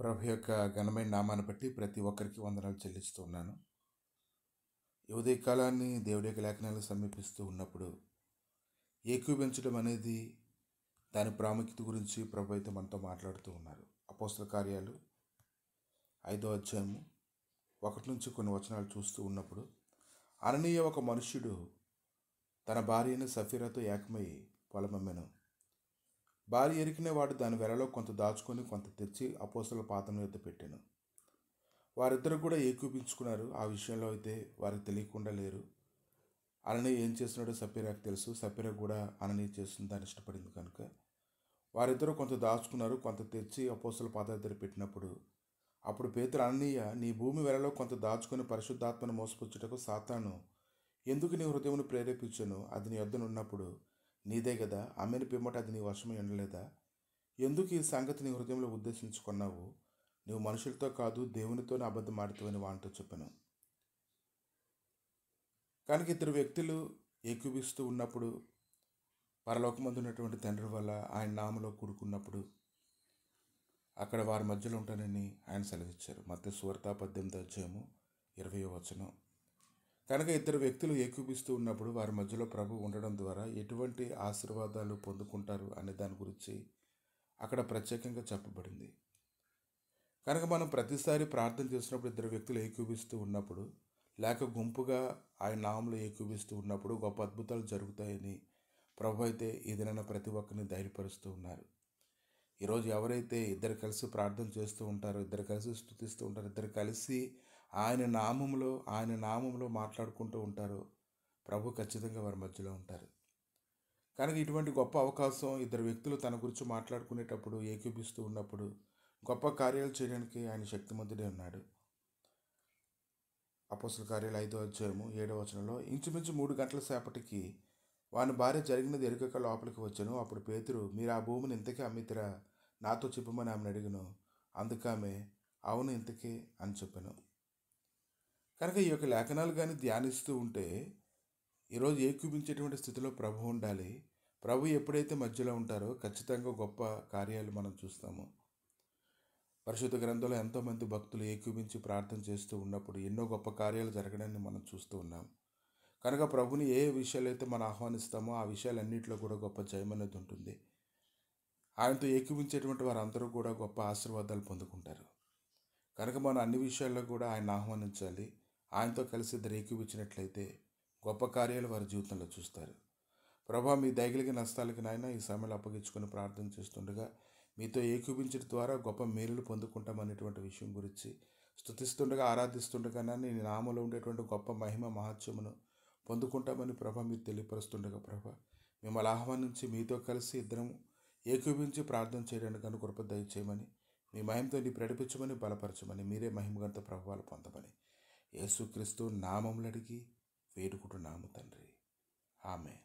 ప్రభు యొక్క ఘనమైన నామాన్ని బట్టి ప్రతి ఒక్కరికి వందనాలు చెల్లిస్తూ ఉన్నాను. ఈ ఉదయకాలాన్ని దేవుడి యొక్క లేఖనాలు సమీపిస్తూ ఉన్నప్పుడు ఏకీభవించడం అనేది దాని ప్రాముఖ్యత గురించి ప్రభు అయితే మనతో మాట్లాడుతూ ఉన్నారు. అపోస్తల కార్యాలు 5వ అధ్యాయము 1 నుంచి కొన్ని వచనాలు చూస్తూ ఉన్నప్పుడు, అననీయ ఒక మనుష్యుడు తన భార్యను సఫీరాతో ఏకమై పొలమమ్మెను. భార్య ఎరికిన వాడు దాని వెలలో కొంత దాచుకొని కొంత తెచ్చి అపోస్తల పాదముల యొద్ద పెట్టెను. వారిద్దరు కూడా ఏకీపించుకున్నారు. ఆ విషయంలో అయితే వారికి తెలియకుండా లేరు. అననీయ ఏం చేస్తున్నాడో సఫీరాకు తెలుసు. సఫీరా కూడా అననీయ చేస్తున్న దాన్ని ఇష్టపడింది కనుక వారిద్దరూ కొంత దాచుకున్నారు, కొంత తెచ్చి అపోస్తల పాదాల దగ్గర పెట్టినప్పుడు, అప్పుడు పేతురు, అననీయ, నీ భూమి వెలలో కొంత దాచుకొని పరిశుద్ధాత్మను మోసపుచ్చుటకు సాతాను ఎందుకు నీ హృదయమును ప్రేరేపించను? అది నీ యొద్దనున్నప్పుడు నీదే కదా. ఆమెను పిమ్మట అది నీ వశమై ఉండలేదా? ఎందుకు ఈ సంగతి నీ హృదయంలో ఉద్దేశించుకున్నావు? నువ్వు మనుషులతో కాదు దేవునితోనే అబద్ధం ఆడుతావని వానితో చెప్పాను. కనుక ఇద్దరు వ్యక్తులు ఏకీభిస్తూ ఉన్నప్పుడు, పరలోకమందు ఉన్నటువంటి తండ్రి వల్ల ఆయన నామలో కూడుకున్నప్పుడు అక్కడ వారి మధ్యలో ఉంటానని ఆయన సెలవిచ్చారు. మత్తయి సువార్త 18వ అధ్యాయము 20వ వచనం. కనుక ఇద్దరు వ్యక్తులు ఏకీభిస్తూ ఉన్నప్పుడు వారి మధ్యలో ప్రభు ఉండడం ద్వారా ఎటువంటి ఆశీర్వాదాలు పొందుకుంటారు అనే దాని గురించి అక్కడ ప్రత్యేకంగా చెప్పబడింది. కనుక మనం ప్రతిసారి ప్రార్థన చేసినప్పుడు ఇద్దరు వ్యక్తులు ఏకీభిస్తూ ఉన్నప్పుడు, లేక గుంపుగా ఆయన నామంలో ఏకీభిస్తూ ఉన్నప్పుడు గొప్ప అద్భుతాలు జరుగుతాయని ప్రభు అయితే ఈ దినాన ప్రతి ఒక్కరిని ధైర్యపరుస్తూ ఉన్నారు. ఈరోజు ఎవరైతే ఇద్దరు కలిసి ప్రార్థన చేస్తూ ఉంటారో, ఇద్దరు కలిసి స్తుతిస్తూ ఉంటారో, ఇద్దరు కలిసి ఆయన నామంలో మాట్లాడుకుంటూ ఉంటారో, ప్రభు ఖచ్చితంగా వారి మధ్యలో ఉంటారు. కనుక ఇటువంటి గొప్ప అవకాశం ఇద్దరు వ్యక్తులు తన గురించి మాట్లాడుకునేటప్పుడు, ఏకీభిస్తూ ఉన్నప్పుడు గొప్ప కార్యాలు చేయడానికి ఆయన శక్తిమంతుడే ఉన్నాడు. అపోస్తల కార్యాలు 5వ అధ్యాయము 7వ వచనంలో, ఇంచుమించు 3 గంటల సేపటికి వాని భార్య జరిగినది ఎరుగక లోపలికి వచ్చాను. అప్పుడు పేతురు, మీరు ఆ భూమిని ఇంతకీ అమ్మితిరా? నాతో చెప్పమని ఆమెను అడిగాను. అందుకామె, అవును, ఇంతకీ అని చెప్పాను. కనుక ఈ యొక్క లేఖనాలు కానీ ధ్యానిస్తూ ఉంటే ఈరోజు ఏకీభించేటువంటి స్థితిలో ప్రభు ఉండాలి. ప్రభు ఎప్పుడైతే మధ్యలో ఉంటారో ఖచ్చితంగా గొప్ప కార్యాలు మనం చూస్తాము. పరిశుద్ధ గ్రంథంలో ఎంతోమంది భక్తులు ఏకీభించి ప్రార్థన చేస్తూ ఉన్నప్పుడు ఎన్నో గొప్ప కార్యాలు జరగడాన్ని మనం చూస్తూ ఉన్నాం. కనుక ప్రభుని ఏ విషయాలు అయితే మనం ఆహ్వానిస్తామో ఆ విషయాలన్నింటిలో కూడా గొప్ప జయం అనేది ఉంటుంది. ఆయనతో ఏకీభించేటువంటి వారందరూ కూడా గొప్ప ఆశీర్వాదాలు పొందుకుంటారు. కనుక మనం అన్ని విషయాల్లో కూడా ఆయన ఆహ్వానించాలి. ఆయనతో కలిసి ఇద్దరు ఏకీభించినట్లయితే గొప్ప కార్యాలు వారి జీవితంలో చూస్తారు. ప్రభా, మీ దయగలిగిన నష్టాలకి నాయన ఈ సమయంలో అప్పగించుకొని ప్రార్థన చేస్తుండగా మీతో ఏకీభించడం ద్వారా గొప్ప మేలులు పొందుకుంటామనేటువంటి విషయం గురించి స్తుతిస్తుండగా, ఆరాధిస్తుండగా నీ నామలో ఉండేటువంటి గొప్ప మహిమ మహత్యమును పొందుకుంటామని ప్రభా మీరు తెలియపరుస్తుండగా, ప్రభా మిమ్మల్ని ఆహ్వానించి మీతో కలిసి ఇద్దరం ఏకీభించి ప్రార్థన చేయడానికి కృప దయచేయమని, మీ మహిమతో నీ ప్రకటించమని, బలపరచమని, మీరే మహిమగంత ప్రభావాలు పొందమని యేసుక్రీస్తు నామములు అడిగి వేడుకుంటున్నాము తండ్రి. ఆమేన్.